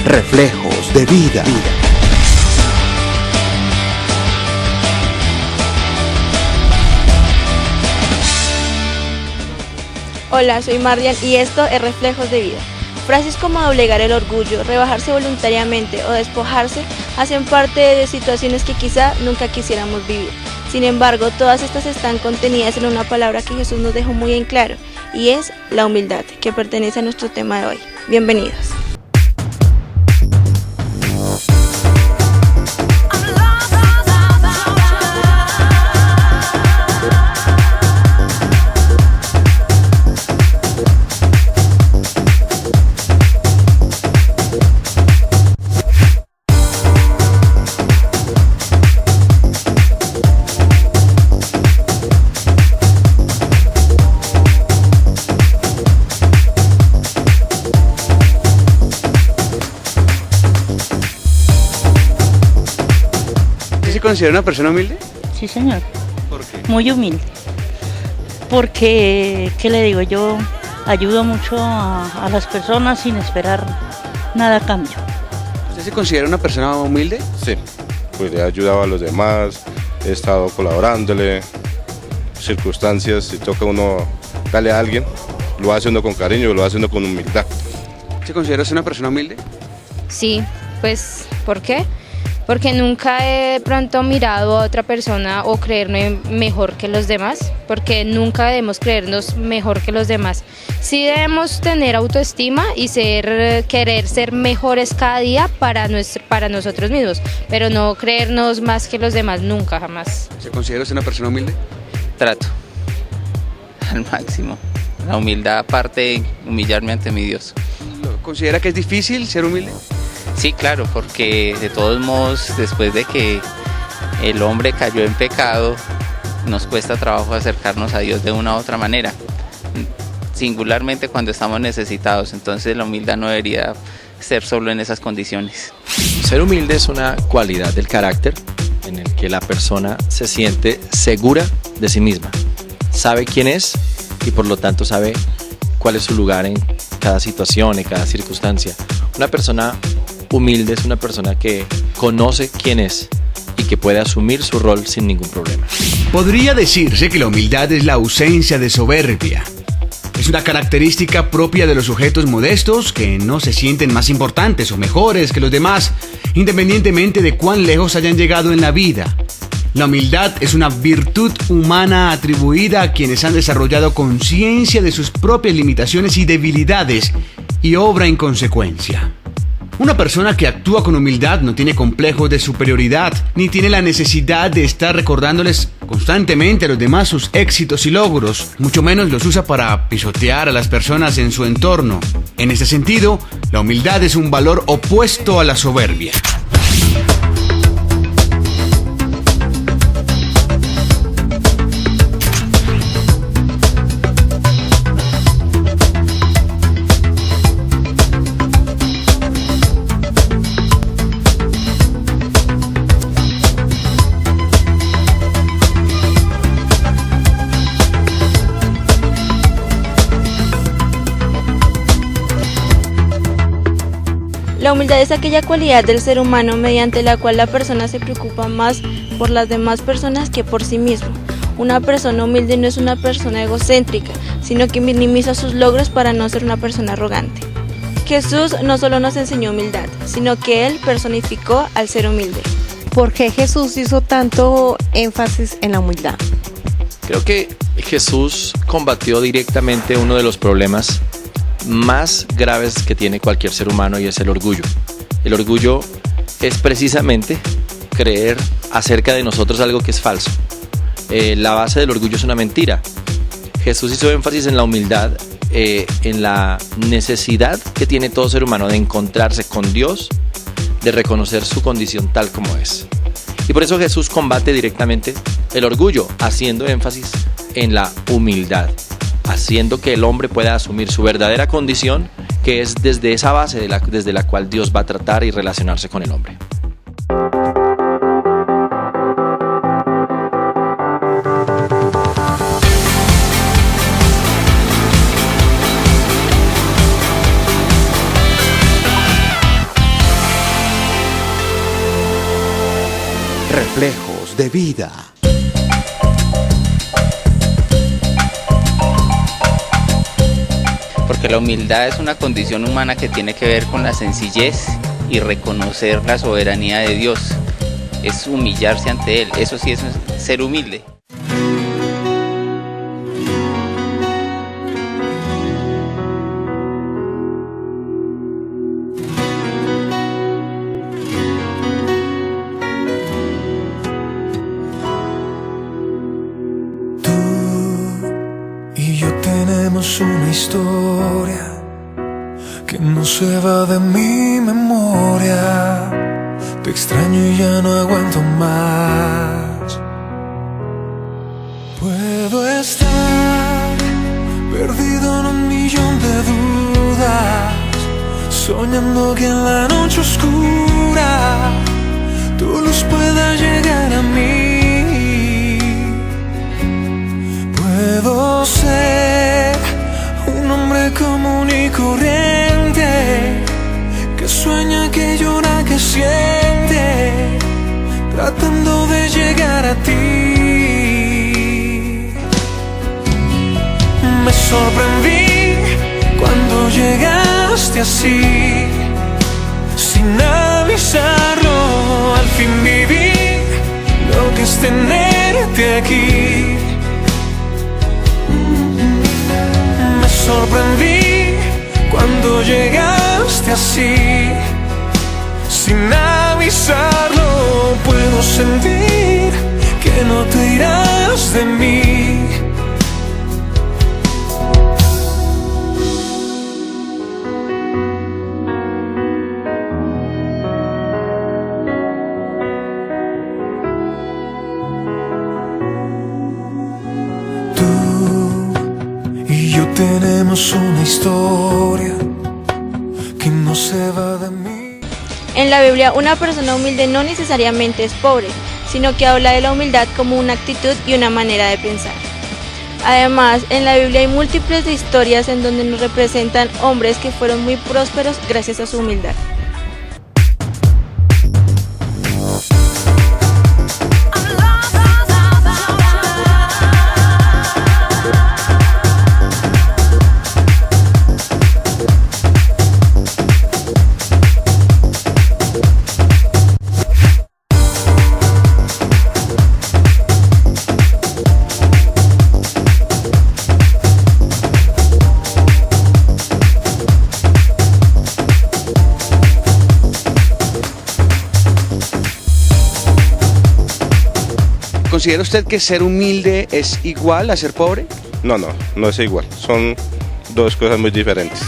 Reflejos de vida. Hola, soy Mardian y esto es Reflejos de Vida. Frases como doblegar el orgullo, rebajarse voluntariamente o despojarse hacen parte de situaciones que quizá nunca quisiéramos vivir. Sin embargo, todas estas están contenidas en una palabra que Jesús nos dejó muy en claro, y es la humildad, que pertenece a nuestro tema de hoy. Bienvenidos. ¿Se considera una persona humilde? Sí, señor. ¿Por qué? Muy humilde. Porque, ¿qué le digo? Yo ayudo mucho a las personas sin esperar nada a cambio. ¿Usted se considera una persona humilde? Sí, pues he ayudado a los demás, he estado colaborándole, circunstancias, si toca uno darle a alguien, lo hace uno con cariño, lo hace uno con humildad. ¿Se considera usted una persona humilde? Sí, pues, ¿por qué? Porque nunca he de pronto mirado a otra persona o creerme mejor que los demás, porque nunca debemos creernos mejor que los demás. Sí debemos tener autoestima y querer ser mejores cada día para nosotros mismos, pero no creernos más que los demás, nunca, jamás. ¿Se considera usted una persona humilde? Trato al máximo. La humildad aparte de humillarme ante mi Dios. ¿Considera que es difícil ser humilde? Sí, claro, porque de todos modos, después de que el hombre cayó en pecado, nos cuesta trabajo acercarnos a Dios de una u otra manera, singularmente cuando estamos necesitados. Entonces la humildad no debería ser solo en esas condiciones. Ser humilde es una cualidad del carácter en el que la persona se siente segura de sí misma, sabe quién es y por lo tanto sabe cuál es su lugar en cada situación, en cada circunstancia. Una persona humilde es una persona que conoce quién es y que puede asumir su rol sin ningún problema. Podría decirse que la humildad es la ausencia de soberbia. Es una característica propia de los sujetos modestos que no se sienten más importantes o mejores que los demás, independientemente de cuán lejos hayan llegado en la vida. La humildad es una virtud humana atribuida a quienes han desarrollado conciencia de sus propias limitaciones y debilidades y obra en consecuencia. Una persona que actúa con humildad no tiene complejos de superioridad, ni tiene la necesidad de estar recordándoles constantemente a los demás sus éxitos y logros, mucho menos los usa para pisotear a las personas en su entorno. En ese sentido, la humildad es un valor opuesto a la soberbia. La humildad es aquella cualidad del ser humano mediante la cual la persona se preocupa más por las demás personas que por sí mismo. Una persona humilde no es una persona egocéntrica, sino que minimiza sus logros para no ser una persona arrogante. Jesús no solo nos enseñó humildad, sino que Él personificó al ser humilde. ¿Por qué Jesús hizo tanto énfasis en la humildad? Creo que Jesús combatió directamente uno de los problemas más graves que tiene cualquier ser humano, y es el orgullo. El orgullo es precisamente creer acerca de nosotros algo que es falso. La base del orgullo es una mentira. Jesús hizo énfasis en la humildad, en la necesidad que tiene todo ser humano de encontrarse con Dios, de reconocer su condición tal como es. Y por eso Jesús combate directamente el orgullo, haciendo énfasis en la humildad, haciendo que el hombre pueda asumir su verdadera condición, que es desde esa base desde la cual Dios va a tratar y relacionarse con el hombre. Reflejos de vida. Porque la humildad es una condición humana que tiene que ver con la sencillez y reconocer la soberanía de Dios. Es humillarse ante Él, eso sí es ser humilde. Y yo tenemos una historia que no se va de mi memoria. Te extraño y ya no aguanto más. Puedo estar perdido en un millón de dudas, soñando que en la noche oscura tu luz pueda llegar a mí. Puedo ser un hombre común y corriente, que sueña, que llora, que siente, tratando de llegar a ti. Me sorprendí cuando llegaste así, sin avisarlo. Al fin viví lo que es tenerte aquí. Me sorprendí cuando llegaste así, sin avisarlo. Puedo sentir que no te irás de mí. Tenemos una historia que no se va de mí. En la Biblia, una persona humilde no necesariamente es pobre, sino que habla de la humildad como una actitud y una manera de pensar. Además, en la Biblia hay múltiples historias en donde nos representan hombres que fueron muy prósperos gracias a su humildad. ¿Considera usted que ser humilde es igual a ser pobre? No es igual. Son dos cosas muy diferentes.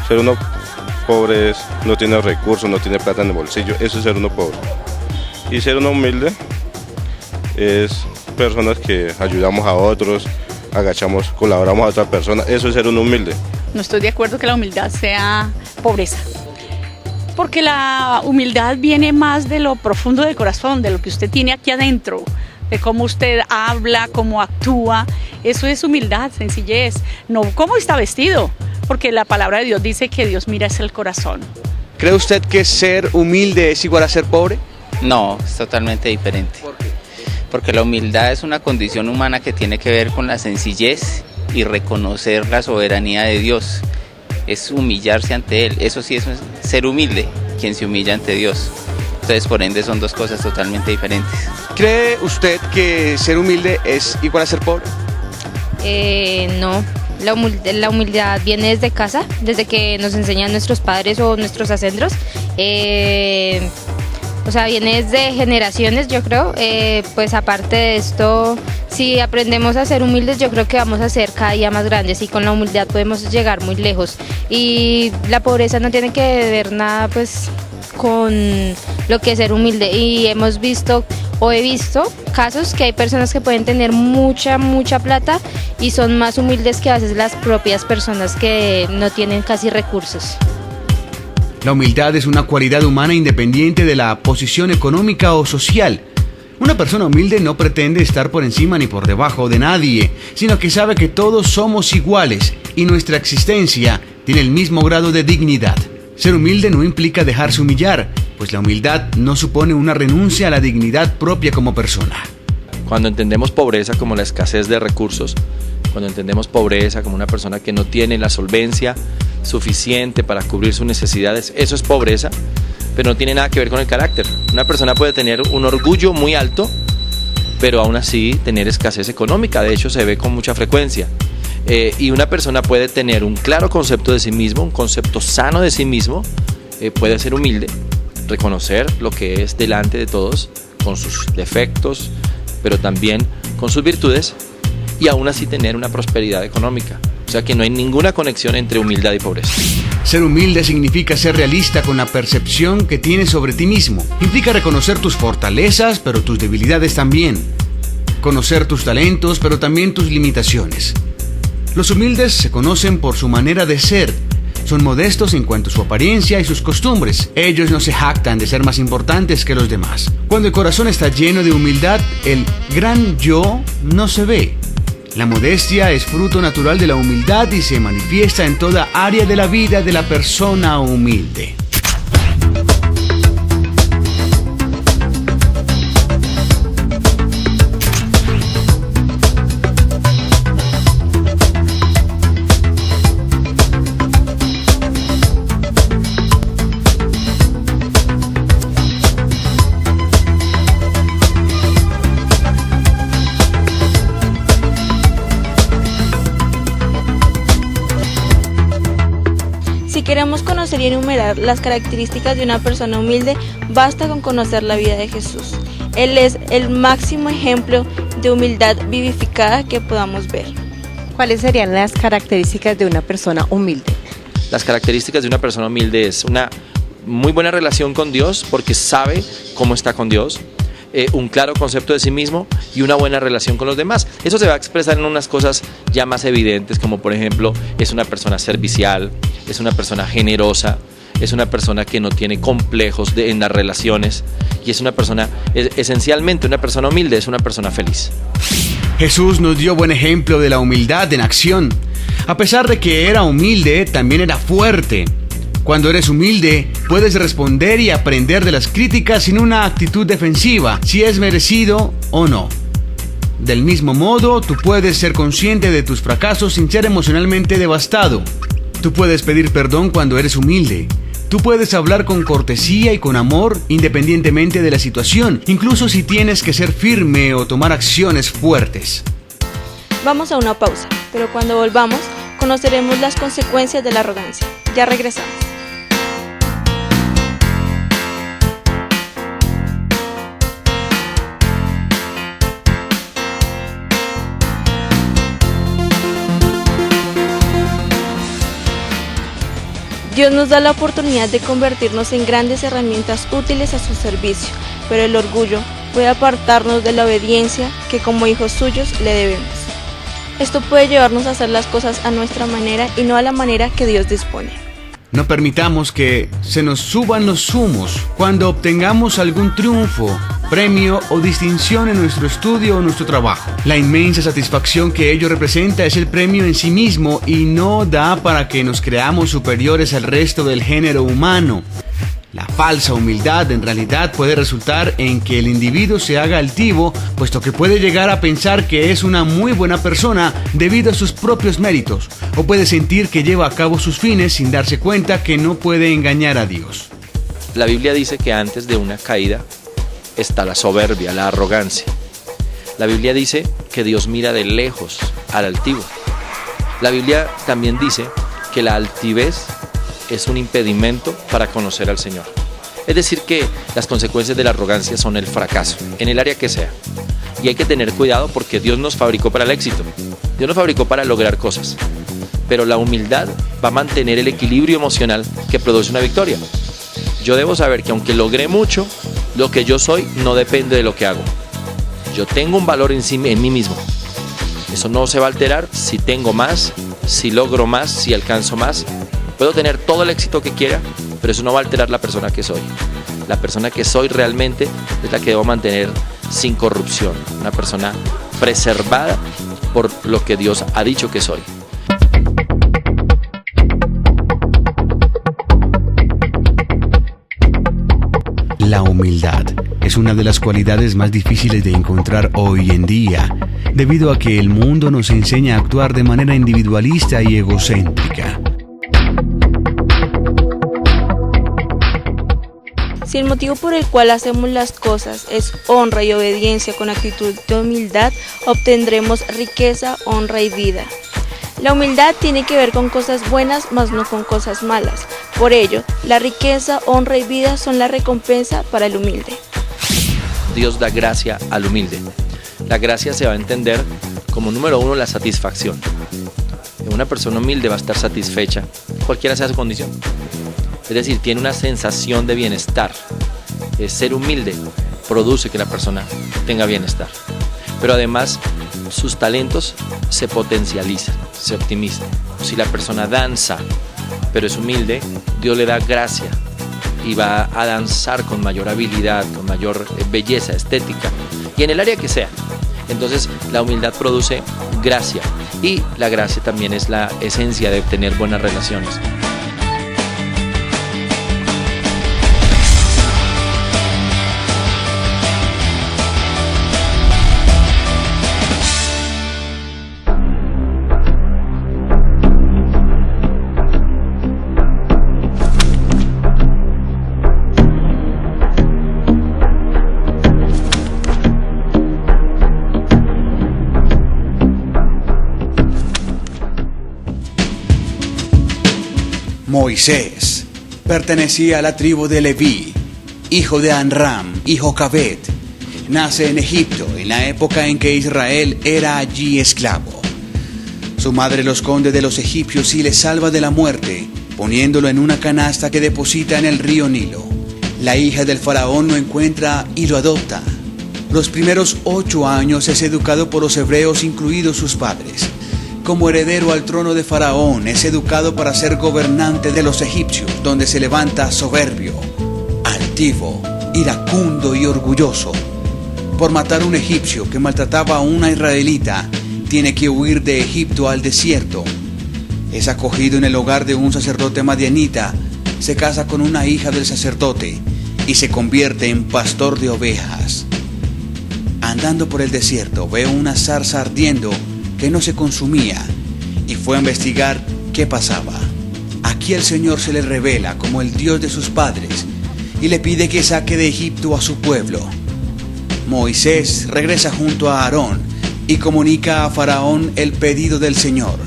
Ser uno pobre es, no tiene recursos, no tiene plata en el bolsillo, eso es ser uno pobre. Y ser uno humilde es personas que ayudamos a otros, agachamos, colaboramos a otra persona, eso es ser uno humilde. No estoy de acuerdo que la humildad sea pobreza, porque la humildad viene más de lo profundo del corazón, de lo que usted tiene aquí adentro, de cómo usted habla, cómo actúa. Eso es humildad, sencillez, no cómo está vestido, porque la palabra de Dios dice que Dios mira hacia el corazón. ¿Cree usted que ser humilde es igual a ser pobre? No, es totalmente diferente. ¿Por qué? Porque la humildad es una condición humana que tiene que ver con la sencillez y reconocer la soberanía de Dios. Es humillarse ante Él, eso sí es ser humilde, quien se humilla ante Dios. Entonces, por ende, son dos cosas totalmente diferentes. ¿Cree usted que ser humilde es igual a ser pobre? No, la humildad viene desde casa, desde que nos enseñan nuestros padres o nuestros ancestros. O sea, viene desde generaciones, yo creo. Pues aparte de esto, si aprendemos a ser humildes, yo creo que vamos a ser cada día más grandes y con la humildad podemos llegar muy lejos. Y la pobreza no tiene que ver nada pues con lo que es ser humilde. Y hemos visto o he visto casos que hay personas que pueden tener mucha plata y son más humildes que a veces las propias personas que no tienen casi recursos. La humildad es una cualidad humana independiente de la posición económica o social. Una persona humilde no pretende estar por encima ni por debajo de nadie, sino que sabe que todos somos iguales y nuestra existencia tiene el mismo grado de dignidad. Ser humilde no implica dejarse humillar, pues la humildad no supone una renuncia a la dignidad propia como persona. Cuando entendemos pobreza como la escasez de recursos, cuando entendemos pobreza como una persona que no tiene la solvencia suficiente para cubrir sus necesidades, eso es pobreza, pero no tiene nada que ver con el carácter. Una persona puede tener un orgullo muy alto, pero aún así tener escasez económica, de hecho se ve con mucha frecuencia. Y una persona puede tener un claro concepto de sí mismo, un concepto sano de sí mismo, puede ser humilde, reconocer lo que es delante de todos, con sus defectos, pero también con sus virtudes, y aún así tener una prosperidad económica. O sea que no hay ninguna conexión entre humildad y pobreza. Ser humilde significa ser realista con la percepción que tienes sobre ti mismo. Implica reconocer tus fortalezas, pero tus debilidades también. Conocer tus talentos, pero también tus limitaciones. Los humildes se conocen por su manera de ser. Son modestos en cuanto a su apariencia y sus costumbres. Ellos no se jactan de ser más importantes que los demás. Cuando el corazón está lleno de humildad, el gran yo no se ve. La modestia es fruto natural de la humildad y se manifiesta en toda área de la vida de la persona humilde. Si queremos conocer y enumerar las características de una persona humilde, basta con conocer la vida de Jesús. Él es el máximo ejemplo de humildad vivificada que podamos ver. ¿Cuáles serían las características de una persona humilde? Las características de una persona humilde es una muy buena relación con Dios, porque sabe cómo está con Dios, un claro concepto de sí mismo y una buena relación con los demás. Eso se va a expresar en unas cosas ya más evidentes, como por ejemplo, es una persona servicial, es una persona generosa, es una persona que no tiene complejos en las relaciones, y es una persona, esencialmente una persona humilde, es una persona feliz. Jesús nos dio buen ejemplo de la humildad en acción. A pesar de que era humilde, también era fuerte. Cuando eres humilde, puedes responder y aprender de las críticas sin una actitud defensiva, si es merecido o no. Del mismo modo, tú puedes ser consciente de tus fracasos sin ser emocionalmente devastado. Tú puedes pedir perdón cuando eres humilde. Tú puedes hablar con cortesía y con amor independientemente de la situación, incluso si tienes que ser firme o tomar acciones fuertes. Vamos a una pausa, pero cuando volvamos, conoceremos las consecuencias de la arrogancia. Ya regresamos. Dios nos da la oportunidad de convertirnos en grandes herramientas útiles a su servicio, pero el orgullo puede apartarnos de la obediencia que como hijos suyos le debemos. Esto puede llevarnos a hacer las cosas a nuestra manera y no a la manera que Dios dispone. No permitamos que se nos suban los humos cuando obtengamos algún triunfo, premio o distinción en nuestro estudio o nuestro trabajo. La inmensa satisfacción que ello representa es el premio en sí mismo y no da para que nos creamos superiores al resto del género humano. La falsa humildad en realidad puede resultar en que el individuo se haga altivo, puesto que puede llegar a pensar que es una muy buena persona debido a sus propios méritos, o puede sentir que lleva a cabo sus fines sin darse cuenta que no puede engañar a Dios. La Biblia dice que antes de una caída está la soberbia, la arrogancia. La Biblia dice que Dios mira de lejos al altivo. La Biblia también dice que la altivez es un impedimento para conocer al Señor. Es decir, que las consecuencias de la arrogancia son el fracaso, en el área que sea. Y hay que tener cuidado porque Dios nos fabricó para el éxito. Dios nos fabricó para lograr cosas. Pero la humildad va a mantener el equilibrio emocional que produce una victoria. Yo debo saber que aunque logré mucho, lo que yo soy no depende de lo que hago. Yo tengo un valor en mí mismo. Eso no se va a alterar si tengo más, si logro más, si alcanzo más. Puedo tener todo el éxito que quiera, pero eso no va a alterar la persona que soy. La persona que soy realmente es la que debo mantener sin corrupción. Una persona preservada por lo que Dios ha dicho que soy. La humildad es una de las cualidades más difíciles de encontrar hoy en día, debido a que el mundo nos enseña a actuar de manera individualista y egocéntrica. Si el motivo por el cual hacemos las cosas es honra y obediencia con actitud de humildad, obtendremos riqueza, honra y vida. La humildad tiene que ver con cosas buenas, mas no con cosas malas. Por ello, la riqueza, honra y vida son la recompensa para el humilde. Dios da gracia al humilde. La gracia se va a entender como número uno la satisfacción. Una persona humilde va a estar satisfecha, cualquiera sea su condición. Es decir, tiene una sensación de bienestar. Ser humilde produce que la persona tenga bienestar. Pero además, sus talentos se potencializan, se optimizan. Si la persona danza, pero es humilde, Dios le da gracia y va a danzar con mayor habilidad, con mayor belleza, estética, y en el área que sea. Entonces, la humildad produce gracia, y la gracia también es la esencia de tener buenas relaciones. Moisés pertenecía a la tribu de Leví, hijo de Amram y Jocabed. Nace en Egipto en la época en que Israel era allí esclavo. Su madre lo esconde de los egipcios y le salva de la muerte, poniéndolo en una canasta que deposita en el río Nilo. La hija del faraón lo encuentra y lo adopta. Los primeros 8 años es educado por los hebreos, incluidos sus padres. Como heredero al trono de Faraón, es educado para ser gobernante de los egipcios, donde se levanta soberbio, altivo, iracundo y orgulloso. Por matar a un egipcio que maltrataba a una israelita, tiene que huir de Egipto al desierto. Es acogido en el hogar de un sacerdote madianita, se casa con una hija del sacerdote y se convierte en pastor de ovejas. Andando por el desierto, ve una zarza ardiendo que no se consumía, y fue a investigar qué pasaba. Aquí el Señor se le revela como el Dios de sus padres y le pide que saque de Egipto a su pueblo. Moisés regresa junto a Aarón y comunica a Faraón el pedido del Señor.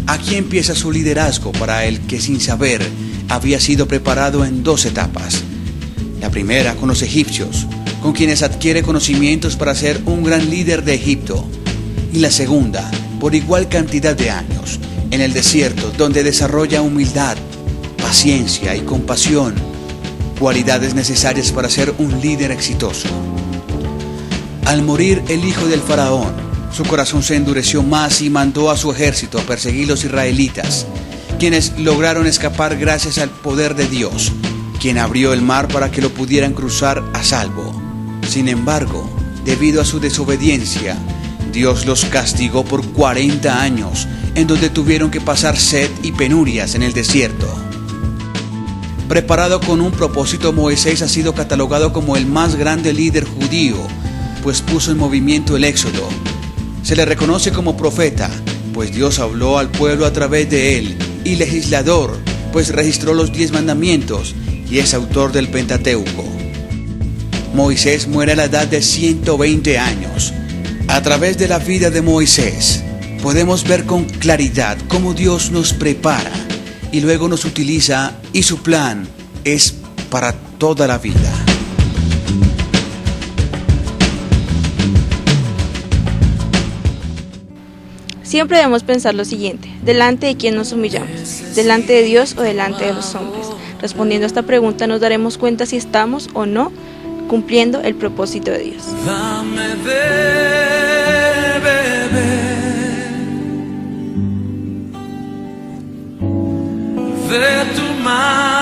Aquí empieza su liderazgo para el que, sin saber, había sido preparado en 2 etapas. La primera con los egipcios, con quienes adquiere conocimientos para ser un gran líder de Egipto. Y la segunda, por igual cantidad de años, en el desierto, donde desarrolla humildad, paciencia y compasión, cualidades necesarias para ser un líder exitoso. Al morir el hijo del faraón, su corazón se endureció más y mandó a su ejército a perseguir a los israelitas, quienes lograron escapar gracias al poder de Dios, quien abrió el mar para que lo pudieran cruzar a salvo. Sin embargo, debido a su desobediencia, Dios los castigó por 40 años, en donde tuvieron que pasar sed y penurias en el desierto. Preparado con un propósito, Moisés ha sido catalogado como el más grande líder judío, pues puso en movimiento el éxodo. Se le reconoce como profeta, pues Dios habló al pueblo a través de él, y legislador, pues registró los 10 mandamientos y es autor del Pentateuco. Moisés muere a la edad de 120 años. A través de la vida de Moisés, podemos ver con claridad cómo Dios nos prepara y luego nos utiliza, y su plan es para toda la vida. Siempre debemos pensar lo siguiente: ¿delante de quién nos humillamos? ¿Delante de Dios o delante de los hombres? Respondiendo a esta pregunta nos daremos cuenta si estamos o no cumpliendo el propósito de Dios. Dame de beber de tu mano.